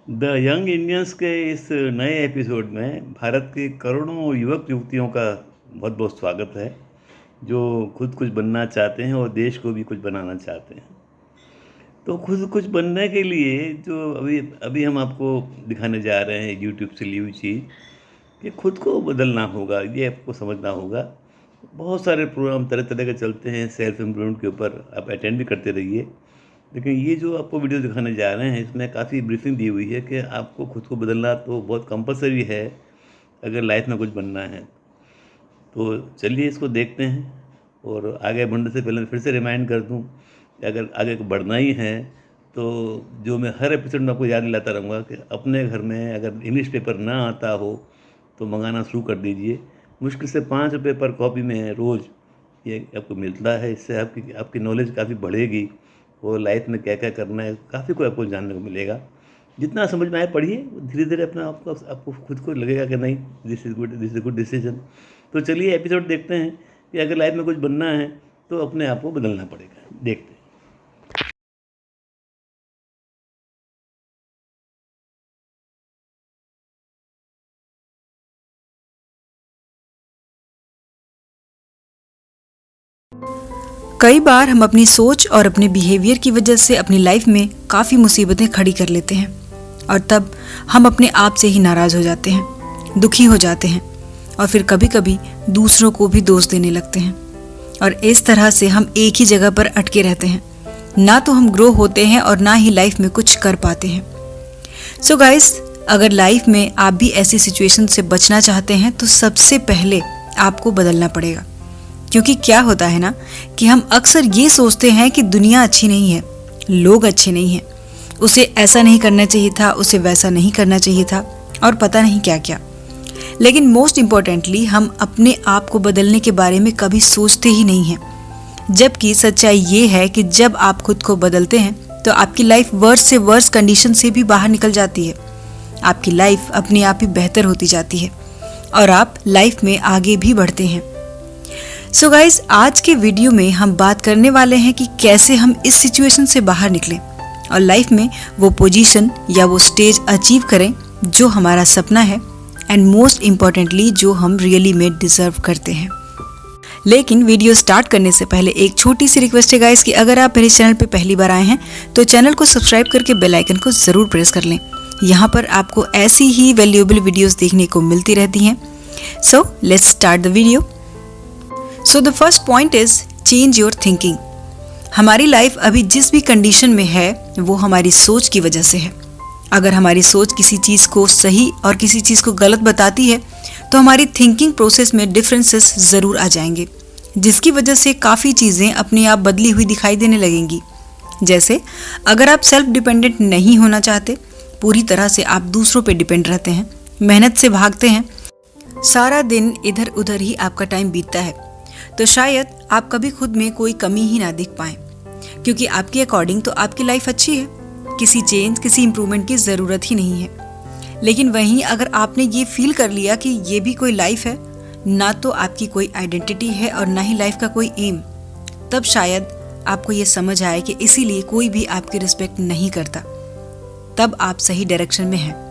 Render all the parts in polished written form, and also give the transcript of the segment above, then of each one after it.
The young Indians के इस नए एपिसोड में भारत के करोड़ों युवक युवतियों का बहुत बहुत स्वागत है, जो खुद कुछ बनना चाहते हैं और देश को भी कुछ बनाना चाहते हैं। तो खुद कुछ बनने के लिए जो अभी अभी हम आपको दिखाने जा रहे हैं यूट्यूब से ली हुई चीज़, कि खुद को बदलना होगा, ये आपको समझना होगा। बहुत सारे प्रोग्राम तरह तरह के चलते हैं सेल्फ इम्प्रूवमेंट के ऊपर, आप अटेंड भी करते रहिए। लेकिन ये जो आपको वीडियो दिखाने जा रहे हैं, इसमें काफ़ी ब्रीफिंग दी हुई है कि आपको खुद को बदलना तो बहुत कंपलसरी है अगर लाइफ में कुछ बनना है। तो चलिए इसको देखते हैं। और आगे बढ़ने से पहले फिर से रिमाइंड कर दूं कि अगर आगे बढ़ना ही है तो जो मैं हर एपिसोड में आपको याद दिलाता रहूँगा कि अपने घर में अगर इंग्लिश पेपर ना आता हो तो मंगाना शुरू कर दीजिए। मुश्किल से 5 रुपये पर कॉपी में रोज़ ये आपको मिलता है। इससे आपकी आपकी नॉलेज काफ़ी बढ़ेगी और लाइफ में क्या क्या करना है काफ़ी कुछ आपको जानने को मिलेगा। जितना समझ में आए पढ़िए, धीरे धीरे अपना आपको खुद को लगेगा कि नहीं, दिस इज़ गुड डिसीजन। तो चलिए एपिसोड देखते हैं कि अगर लाइफ में कुछ बनना है तो अपने आप को बदलना पड़ेगा। देखते हैं। कई बार हम अपनी सोच और अपने बिहेवियर की वजह से अपनी लाइफ में काफ़ी मुसीबतें खड़ी कर लेते हैं और तब हम अपने आप से ही नाराज़ हो जाते हैं, दुखी हो जाते हैं और फिर कभी कभी दूसरों को भी दोष देने लगते हैं। और इस तरह से हम एक ही जगह पर अटके रहते हैं, ना तो हम ग्रो होते हैं और ना ही लाइफ में कुछ कर पाते हैं। सो गाइस, अगर लाइफ में आप भी ऐसी सिचुएशन से बचना चाहते हैं तो सबसे पहले आपको बदलना पड़ेगा। क्योंकि क्या होता है ना कि हम अक्सर ये सोचते हैं कि दुनिया अच्छी नहीं है, लोग अच्छे नहीं हैं, उसे ऐसा नहीं करना चाहिए था, उसे वैसा नहीं करना चाहिए था और पता नहीं क्या क्या। लेकिन मोस्ट इम्पोर्टेंटली हम अपने आप को बदलने के बारे में कभी सोचते ही नहीं हैं। जबकि सच्चाई ये है कि जब आप खुद को बदलते हैं तो आपकी लाइफ वर्स से वर्स कंडीशन से भी बाहर निकल जाती है। आपकी लाइफ अपने आप ही बेहतर होती जाती है और आप लाइफ में आगे भी बढ़ते हैं। सो गाइज, आज के वीडियो में हम बात करने वाले हैं कि कैसे हम इस सिचुएशन से बाहर निकलें और लाइफ में वो पोजीशन या वो स्टेज अचीव करें जो हमारा सपना है एंड मोस्ट इम्पॉर्टेंटली जो हम रियली में डिजर्व करते हैं। लेकिन वीडियो स्टार्ट करने से पहले एक छोटी सी रिक्वेस्ट है गाइज कि अगर आप मेरे चैनल पे पहली बार आए हैं तो चैनल को सब्सक्राइब करके बेल आइकन को जरूर प्रेस कर लें। यहाँ पर आपको ऐसी ही वैल्यूएबल वीडियोस देखने को मिलती रहती हैं। So let's start the video. So the first point is change your thinking. हमारी लाइफ अभी जिस भी कंडीशन में है वो हमारी सोच की वजह से है। अगर हमारी सोच किसी चीज़ को सही और किसी चीज़ को गलत बताती है तो हमारी थिंकिंग प्रोसेस में डिफरेंसेस ज़रूर आ जाएंगे, जिसकी वजह से काफ़ी चीज़ें अपने आप बदली हुई दिखाई देने लगेंगी। जैसे अगर आप सेल्फ डिपेंडेंट नहीं होना चाहते, पूरी तरह से आप दूसरों पे डिपेंड रहते हैं, मेहनत से भागते हैं, सारा दिन इधर उधर ही आपका टाइम बीतता है, तो शायद आप कभी खुद में कोई कमी ही ना दिख पाएं, क्योंकि आपके अकॉर्डिंग तो आपकी लाइफ अच्छी है, किसी चेंज किसी इम्प्रूवमेंट की ज़रूरत ही नहीं है। लेकिन वहीं अगर आपने ये फील कर लिया कि ये भी कोई लाइफ है, ना तो आपकी कोई आइडेंटिटी है और ना ही लाइफ का कोई एम, तब शायद आपको ये समझ आए कि इसीलिए कोई भी आपकी रिस्पेक्ट नहीं करता, तब आप सही डायरेक्शन में हैं।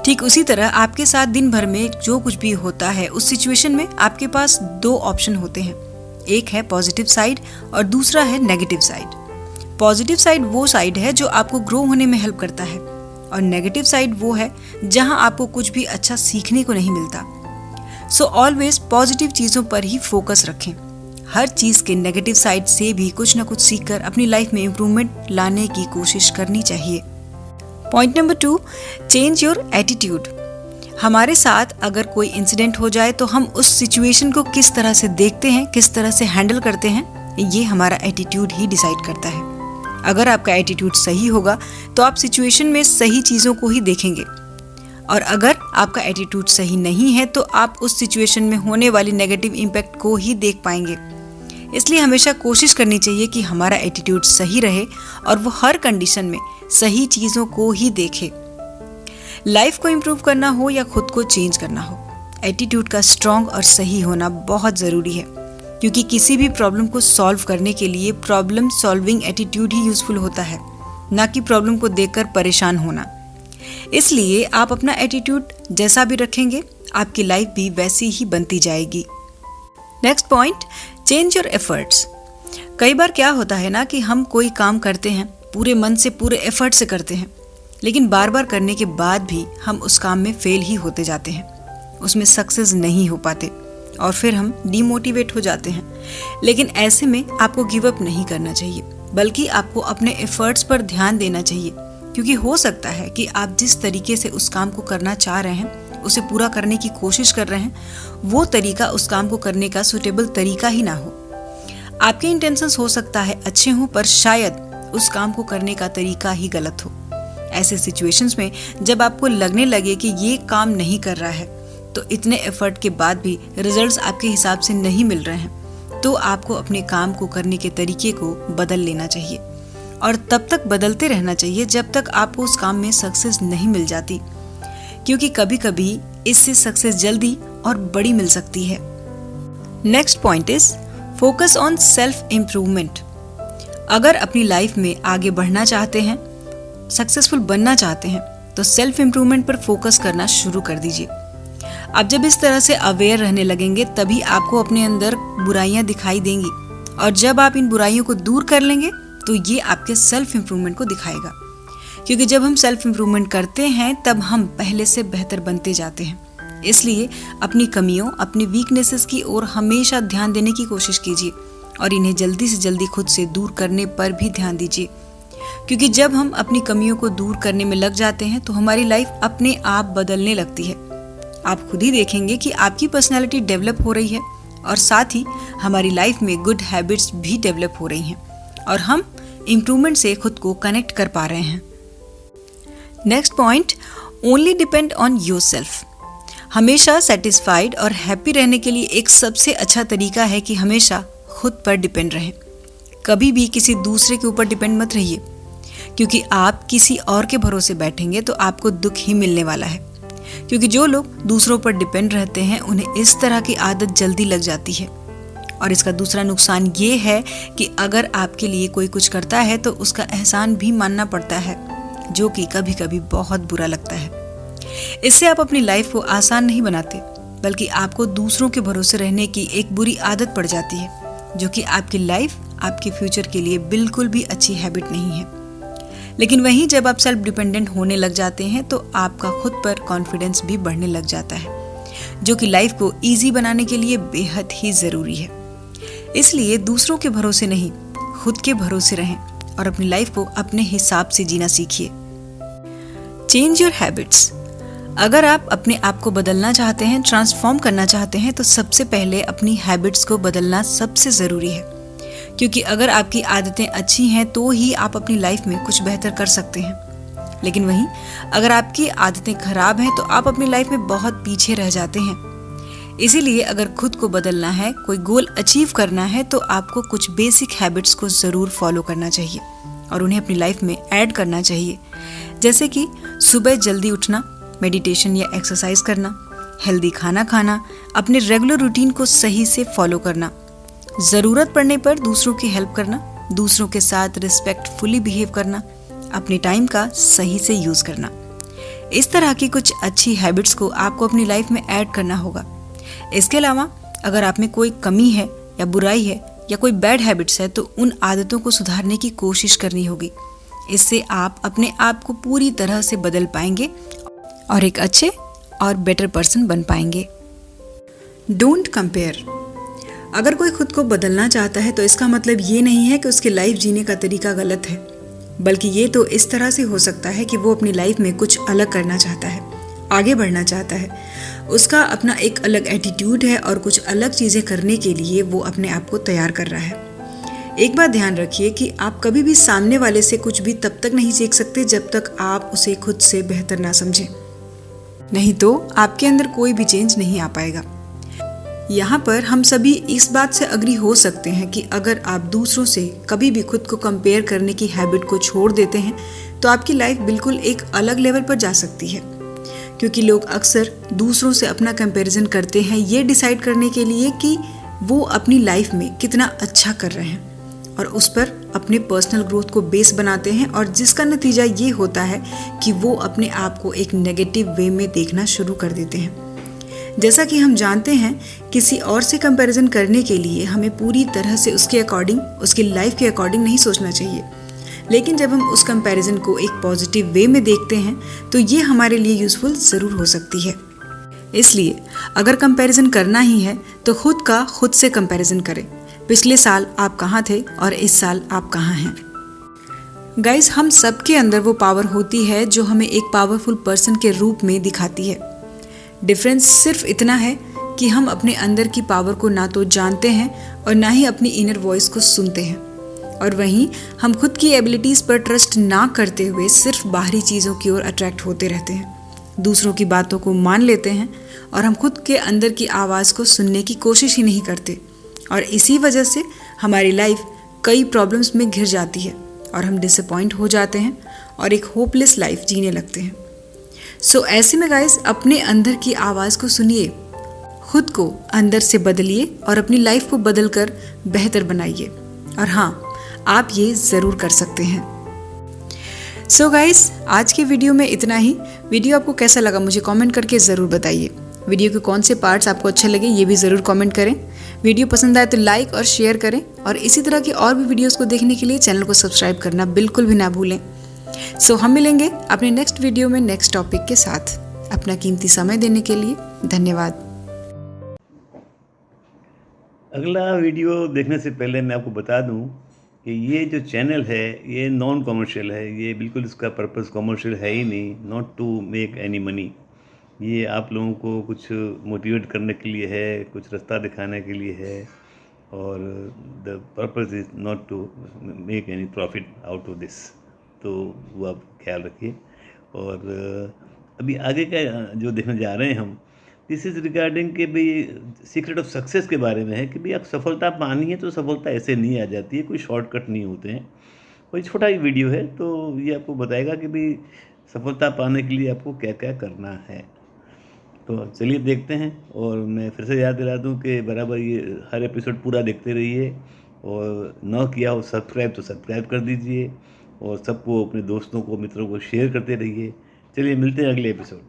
ठीक उसी तरह आपके साथ दिन भर में जो कुछ भी होता है उस सिचुएशन में आपके पास 2 ऑप्शन होते हैं, एक है पॉजिटिव साइड और दूसरा है नेगेटिव साइड। पॉजिटिव साइड वो साइड है जो आपको ग्रो होने में हेल्प करता है और नेगेटिव साइड वो है जहां आपको कुछ भी अच्छा सीखने को नहीं मिलता। सो ऑलवेज पॉजिटिव चीज़ों पर ही फोकस रखें। हर चीज़ के नेगेटिव साइड से भी कुछ ना कुछ सीखकर अपनी लाइफ में इम्प्रूवमेंट लाने की कोशिश करनी चाहिए। Point number 2, change your attitude. हमारे साथ अगर कोई इंसिडेंट हो जाए तो हम उस सिचुएशन को किस तरह से देखते हैं, किस तरह से हैंडल करते हैं, ये हमारा एटीट्यूड ही डिसाइड करता है। अगर आपका एटीट्यूड सही होगा तो आप सिचुएशन में सही चीज़ों को ही देखेंगे और अगर आपका एटीट्यूड सही नहीं है तो आप उस सिचुएशन में होने वाली नेगेटिव इम्पैक्ट को ही देख पाएंगे। इसलिए हमेशा कोशिश करनी चाहिए कि हमारा एटीट्यूड सही रहे और वो हर कंडीशन में सही चीज़ों को ही देखे। लाइफ को इम्प्रूव करना हो या खुद को चेंज करना हो, एटीट्यूड का स्ट्रॉन्ग और सही होना बहुत ज़रूरी है, क्योंकि किसी भी प्रॉब्लम को सॉल्व करने के लिए प्रॉब्लम सॉल्विंग एटीट्यूड ही यूजफुल होता है, ना कि प्रॉब्लम को देखकर परेशान होना। इसलिए आप अपना एटीट्यूड जैसा भी रखेंगे, आपकी लाइफ भी वैसी ही बनती जाएगी। Next point, change your efforts. कई बार क्या होता है ना कि हम कोई काम करते हैं, पूरे मन से पूरे एफर्ट से करते हैं, लेकिन बार बार करने के बाद भी हम उस काम में फेल ही होते जाते हैं, उसमें सक्सेस नहीं हो पाते और फिर हम डीमोटिवेट हो जाते हैं। लेकिन ऐसे में आपको गिव अप नहीं करना चाहिए, बल्कि आपको अपने एफर्ट्स पर ध्यान देना चाहिए, क्योंकि हो सकता है कि आप जिस तरीके से उस काम को करना चाह रहे हैं, उसे पूरा करने की कोशिश कर रहे हैं, वो तरीका उस काम को करने का सूटेबल तरीका ही ना हो। आपके इंटेंशंस हो सकता है अच्छे हों, पर शायद उस काम को करने का तरीका ही गलत हो। ऐसे सिचुएशंस में जब आपको लगने लगे कि ये काम नहीं कर रहा है, तो इतने एफर्ट के बाद भी रिजल्ट्स आपके हिसाब से नहीं मिल रहे हैं, तो आपको अपने काम को करने के तरीके को बदल लेना चाहिए और तब तक बदलते रहना चाहिए जब तक आपको उस काम में सक्सेस नहीं मिल जाती, क्योंकि कभी कभी इससे सक्सेस जल्दी और बड़ी मिल सकती है। Next point is focus on self improvement. अगर अपनी लाइफ में आगे बढ़ना चाहते हैं, सक्सेसफुल बनना चाहते हैं, तो सेल्फ इम्प्रूवमेंट पर फोकस करना शुरू कर दीजिए। आप जब इस तरह से अवेयर रहने लगेंगे, तभी आपको अपने अंदर बुराइयां दिखाई देंगी, और जब आप इन बुराइयों को दूर कर लेंगे तो ये आपके सेल्फ इम्प्रूवमेंट को दिखाएगा, क्योंकि जब हम सेल्फ इम्प्रूवमेंट करते हैं तब हम पहले से बेहतर बनते जाते हैं। इसलिए अपनी कमियों, अपनी वीकनेसेस की ओर हमेशा ध्यान देने की कोशिश कीजिए और इन्हें जल्दी से जल्दी खुद से दूर करने पर भी ध्यान दीजिए, क्योंकि जब हम अपनी कमियों को दूर करने में लग जाते हैं तो हमारी लाइफ अपने आप बदलने लगती है। आप खुद ही देखेंगे कि आपकी पर्सनैलिटी डेवलप हो रही है और साथ ही हमारी लाइफ में गुड हैबिट्स भी डेवलप हो रही हैं और हम इम्प्रूवमेंट से खुद को कनेक्ट कर पा रहे हैं। Next point, only depend on yourself. हमेशा सेटिस्फाइड और हैप्पी रहने के लिए एक सबसे अच्छा तरीका है कि हमेशा खुद पर डिपेंड रहें। कभी भी किसी दूसरे के ऊपर डिपेंड मत रहिए, क्योंकि आप किसी और के भरोसे बैठेंगे तो आपको दुख ही मिलने वाला है। क्योंकि जो लोग दूसरों पर डिपेंड रहते हैं, उन्हें इस तरह की आदत जल्दी लग जाती है। और इसका दूसरा नुकसान ये है कि अगर आपके लिए कोई कुछ करता है तो उसका एहसान भी मानना पड़ता है, जो कि कभी कभी बहुत बुरा लगता है। इससे आप अपनी लाइफ को आसान नहीं बनाते, बल्कि आपको दूसरों के भरोसे रहने की एक बुरी आदत पड़ जाती है, जो कि आपकी लाइफ, आपके फ्यूचर के लिए बिल्कुल भी अच्छी हैबिट नहीं है। लेकिन वहीं जब आप सेल्फ डिपेंडेंट होने लग जाते हैं तो आपका खुद पर कॉन्फिडेंस भी बढ़ने लग जाता है, जो कि लाइफ को इजी बनाने के लिए बेहद ही ज़रूरी है। इसलिए दूसरों के भरोसे नहीं, खुद के भरोसे रहें और अपनी लाइफ को अपने हिसाब से जीना सीखिए। Change your habits. अगर आप अपने आप को बदलना चाहते हैं, ट्रांसफॉर्म करना चाहते हैं, तो सबसे पहले अपनी हैबिट्स को बदलना सबसे ज़रूरी है, क्योंकि अगर आपकी आदतें अच्छी हैं तो ही आप अपनी लाइफ में कुछ बेहतर कर सकते हैं। लेकिन वहीं अगर आपकी आदतें खराब हैं तो आप अपनी लाइफ में बहुत पीछे रह जाते हैं। इसीलिए अगर खुद को बदलना है, कोई गोल अचीव करना है, तो आपको कुछ बेसिक हैबिट्स को ज़रूर फॉलो करना चाहिए और उन्हें अपनी लाइफ में ऐड करना चाहिए, जैसे कि सुबह जल्दी उठना, मेडिटेशन या एक्सरसाइज करना, हेल्दी खाना खाना, अपने रेगुलर रूटीन को सही से फॉलो करना, ज़रूरत पड़ने पर दूसरों की हेल्प करना, दूसरों के साथ रिस्पेक्टफुली बिहेव करना, अपने टाइम का सही से यूज़ करना। इस तरह की कुछ अच्छी हैबिट्स को आपको अपनी लाइफ में ऐड करना होगा। इसके अलावा अगर आप में कोई कमी है या बुराई है या कोई बैड हैबिट्स है, तो उन आदतों को सुधारने की कोशिश करनी होगी। इससे आप अपने आप को पूरी तरह से बदल पाएंगे और एक अच्छे और बेटर पर्सन बन पाएंगे। Don't compare. अगर कोई खुद को बदलना चाहता है तो इसका मतलब ये नहीं है कि उसकी लाइफ जीने का तरीका गलत है, बल्कि ये तो इस तरह से हो सकता है कि वो अपनी लाइफ में कुछ अलग करना चाहता है, आगे बढ़ना चाहता है, उसका अपना एक अलग एटीट्यूड है और कुछ अलग चीज़ें करने के लिए वो अपने आप को तैयार कर रहा है। एक बात ध्यान रखिए कि आप कभी भी सामने वाले से कुछ भी तब तक नहीं सीख सकते जब तक आप उसे खुद से बेहतर ना समझें, नहीं तो आपके अंदर कोई भी चेंज नहीं आ पाएगा। यहाँ पर हम सभी इस बात से अग्री हो सकते हैं कि अगर आप दूसरों से कभी भी खुद को कंपेयर करने की हैबिट को छोड़ देते हैं तो आपकी लाइफ बिल्कुल एक अलग लेवल पर जा सकती है, क्योंकि लोग अक्सर दूसरों से अपना कंपैरिजन करते हैं ये डिसाइड करने के लिए कि वो अपनी लाइफ में कितना अच्छा कर रहे हैं, और उस पर अपने पर्सनल ग्रोथ को बेस बनाते हैं, और जिसका नतीजा ये होता है कि वो अपने आप को एक नेगेटिव वे में देखना शुरू कर देते हैं। जैसा कि हम जानते हैं, किसी और से कंपैरिजन करने के लिए हमें पूरी तरह से उसके अकॉर्डिंग, उसकी लाइफ के अकॉर्डिंग नहीं सोचना चाहिए। लेकिन जब हम उस कंपैरिजन को एक पॉजिटिव वे में देखते हैं तो ये हमारे लिए यूज़फुल ज़रूर हो सकती है। इसलिए अगर कंपैरिजन करना ही है तो खुद का खुद से कंपैरिजन करें। पिछले साल आप कहाँ थे और इस साल आप कहाँ हैं। गाइस, हम सबके अंदर वो पावर होती है जो हमें एक पावरफुल पर्सन के रूप में दिखाती है। डिफरेंस सिर्फ इतना है कि हम अपने अंदर की पावर को ना तो जानते हैं और ना ही अपनी इनर वॉइस को सुनते हैं, और वहीं हम खुद की एबिलिटीज़ पर ट्रस्ट ना करते हुए सिर्फ बाहरी चीज़ों की ओर अट्रैक्ट होते रहते हैं, दूसरों की बातों को मान लेते हैं और हम खुद के अंदर की आवाज़ को सुनने की कोशिश ही नहीं करते। और इसी वजह से हमारी लाइफ कई प्रॉब्लम्स में घिर जाती है और हम डिसअपॉइंट हो जाते हैं और एक होपलेस लाइफ जीने लगते हैं। सो ऐसे में गाइस, अपने अंदर की आवाज़ को सुनिए, खुद को अंदर से बदलिए और अपनी लाइफ को बदल कर बेहतर बनाइए। और हाँ, आप ये ज़रूर कर सकते हैं। सो गाइस, आज के वीडियो में इतना ही। वीडियो आपको कैसा लगा मुझे कमेंट करके ज़रूर बताइए। वीडियो के कौन से पार्ट्स आपको अच्छे लगे ये भी ज़रूर कमेंट करें। वीडियो पसंद आए तो लाइक और शेयर करें, और इसी तरह की और भी वीडियोस को देखने के लिए चैनल को सब्सक्राइब करना बिल्कुल भी ना भूलें। सो हम मिलेंगे अपने नेक्स्ट वीडियो में नेक्स्ट टॉपिक के साथ। अपना कीमती समय देने के लिए धन्यवाद। अगला वीडियो देखने से पहले मैं आपको बता दूं कि ये जो चैनल है ये नॉन कॉमर्शियल है। ये बिल्कुल, इसका पर्पस कॉमर्शियल है ही नहीं, not to make any money. ये आप लोगों को कुछ मोटिवेट करने के लिए है, कुछ रास्ता दिखाने के लिए है, और the purpose is not to make any profit out of this. तो वो आप ख्याल रखिए। और अभी आगे का जो देखने जा रहे हैं हम, दिस इज़ रिगार्डिंग कि भाई सीक्रेट ऑफ सक्सेस के बारे में है कि भाई आप सफलता पानी है तो सफलता ऐसे नहीं आ जाती है, कोई शॉर्टकट नहीं होते हैं। कोई छोटा ही वीडियो है तो ये आपको बताएगा कि भाई सफलता पाने के लिए आपको क्या क्या करना है। तो चलिए देखते हैं। और मैं फिर से याद दिला दूं कि बराबर ये हर एपिसोड पूरा देखते रहिए, और न किया हो सब्सक्राइब तो सब्सक्राइब कर दीजिए, और सबको, अपने दोस्तों को, मित्रों को शेयर करते रहिए। चलिए मिलते हैं अगले एपिसोड।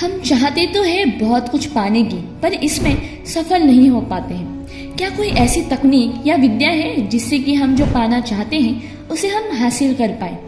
हम चाहते तो है बहुत कुछ पाने की, पर इसमें सफल नहीं हो पाते हैं। क्या कोई ऐसी तकनीक या विद्या है जिससे कि हम जो पाना चाहते हैं उसे हम हासिल कर पाए?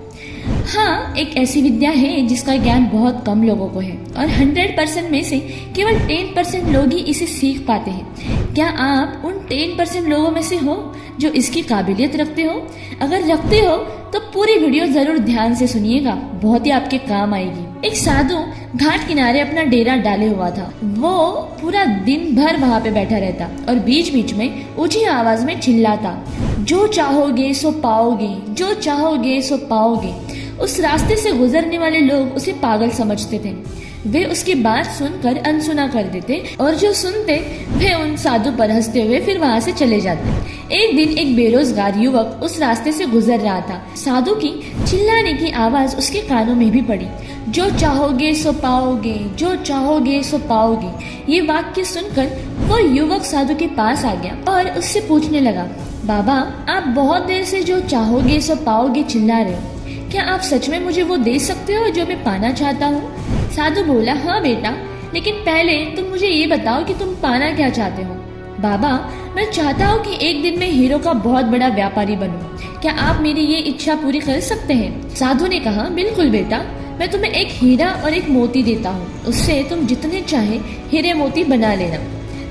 हाँ, एक ऐसी विद्या है जिसका ज्ञान बहुत कम लोगों को है, और 100% में से केवल 10% लोग ही इसे सीख पाते हैं। क्या आप उन 10% लोगों में से हो जो इसकी काबिलियत रखते हो? अगर रखते हो तो पूरी वीडियो जरूर ध्यान से सुनिएगा, बहुत ही आपके काम आएगी। एक साधु घाट किनारे अपना डेरा डाले हुआ था। वो पूरा दिन भर वहाँ पे बैठा रहता और बीच बीच में ऊंची आवाज में चिल्लाता, जो चाहोगे सो पाओगे, जो चाहोगे सो पाओगे। उस रास्ते से गुजरने वाले लोग उसे पागल समझते थे। वे उसकी बात सुनकर अनसुना कर देते, और जो सुनते वे उन साधु पर हंसते हुए फिर वहाँ से चले जाते। एक दिन एक बेरोजगार युवक उस रास्ते से गुजर रहा था। साधु की चिल्लाने की आवाज उसके कानों में भी पड़ी, जो चाहोगे सो पाओगे, जो चाहोगे सो पाओगे। ये वाक्य सुनकर वो युवक साधु के पास आ गया और उससे पूछने लगा, बाबा, आप बहुत देर से जो चाहोगे सो पाओगे चिल्ला रहे हो, क्या आप सच में मुझे वो दे सकते हो जो मैं पाना चाहता हूँ? साधु बोला, हाँ बेटा, लेकिन पहले तुम मुझे ये बताओ कि तुम पाना क्या चाहते हो? बाबा, मैं चाहता हूँ कि एक दिन मैं हीरो का बहुत बड़ा व्यापारी बनूं। क्या आप मेरी ये इच्छा पूरी कर सकते हैं? साधु ने कहा, बिल्कुल बेटा, मैं तुम्हें एक हीरा और एक मोती देता हूँ, उससे तुम जितने चाहे हीरे मोती बना लेना।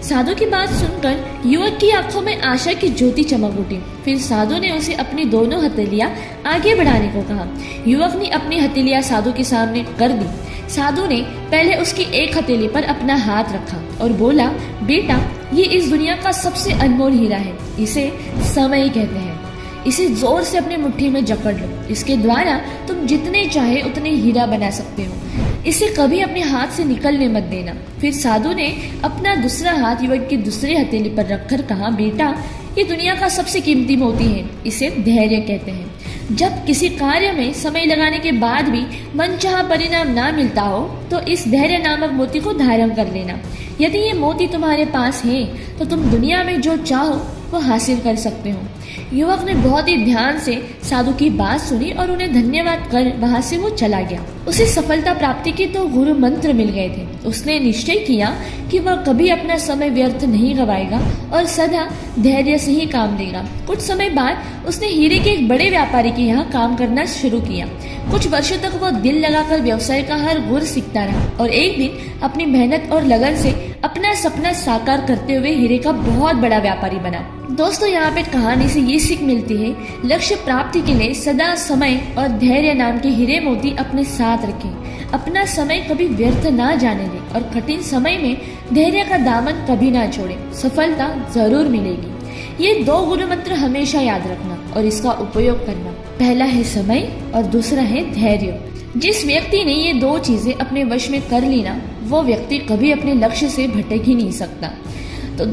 साधु की बात सुनकर युवक की आंखों में आशा की ज्योति चमक उठी। फिर साधु ने उसे अपनी दोनों हथेलियां आगे बढ़ाने को कहा। युवक ने अपनी हथेलियां साधु के सामने कर दी। साधु ने पहले उसकी एक हथेली पर अपना हाथ रखा और बोला, बेटा, ये इस दुनिया का सबसे अनमोल हीरा है, इसे समय कहते हैं। इसे जोर से अपनी मुट्ठी में जकड़ लो। इसके द्वारा तुम जितने चाहे उतने हीरा बना सकते हो। इसे कभी अपने हाथ से निकलने मत देना। फिर साधु ने अपना दूसरा हाथ युवक की दूसरी हथेली पर रखकर कहा, बेटा, ये दुनिया का सबसे कीमती मोती है, इसे धैर्य कहते हैं। जब किसी कार्य में समय लगाने के बाद भी मनचाहा परिणाम ना मिलता हो तो इस धैर्य नामक मोती को धारण कर लेना। यदि ये मोती तुम्हारे पास है तो तुम दुनिया में जो चाहो वो हासिल कर सकते हो। युवक ने बहुत ही ध्यान से साधु की बात सुनी और उन्हें धन्यवाद कर वहां से वो चला गया। उसे सफलता प्राप्ति के तो गुरु मंत्र मिल गए थे। उसने निश्चय किया कि वह कभी अपना समय व्यर्थ नहीं गवाएगा और सदा धैर्य से ही काम लेगा। कुछ समय बाद उसने हीरे के एक बड़े व्यापारी के यहाँ काम करना शुरू किया। कुछ वर्षों तक वो दिल लगाकर व्यवसाय का हर गुर सीखता रहा और एक दिन अपनी मेहनत और लगन से अपना सपना साकार करते हुए हीरे का बहुत बड़ा व्यापारी बना। दोस्तों, यहाँ पे कहानी से ये सीख मिलती है, लक्ष्य प्राप्ति के लिए सदा समय और धैर्य नाम के हीरे मोती अपने साथ रखें। अपना समय कभी व्यर्थ ना जाने दें और कठिन समय में धैर्य का दामन कभी ना छोड़ें। सफलता जरूर मिलेगी। ये 2 गुरु मंत्र हमेशा याद रखना और इसका उपयोग करना। पहला है समय और दूसरा है धैर्य। जिस व्यक्ति ने ये 2 चीजें अपने वश में कर ली ना, वो व्यक्ति कभी अपने लक्ष्य से भटक ही नहीं सकता। तो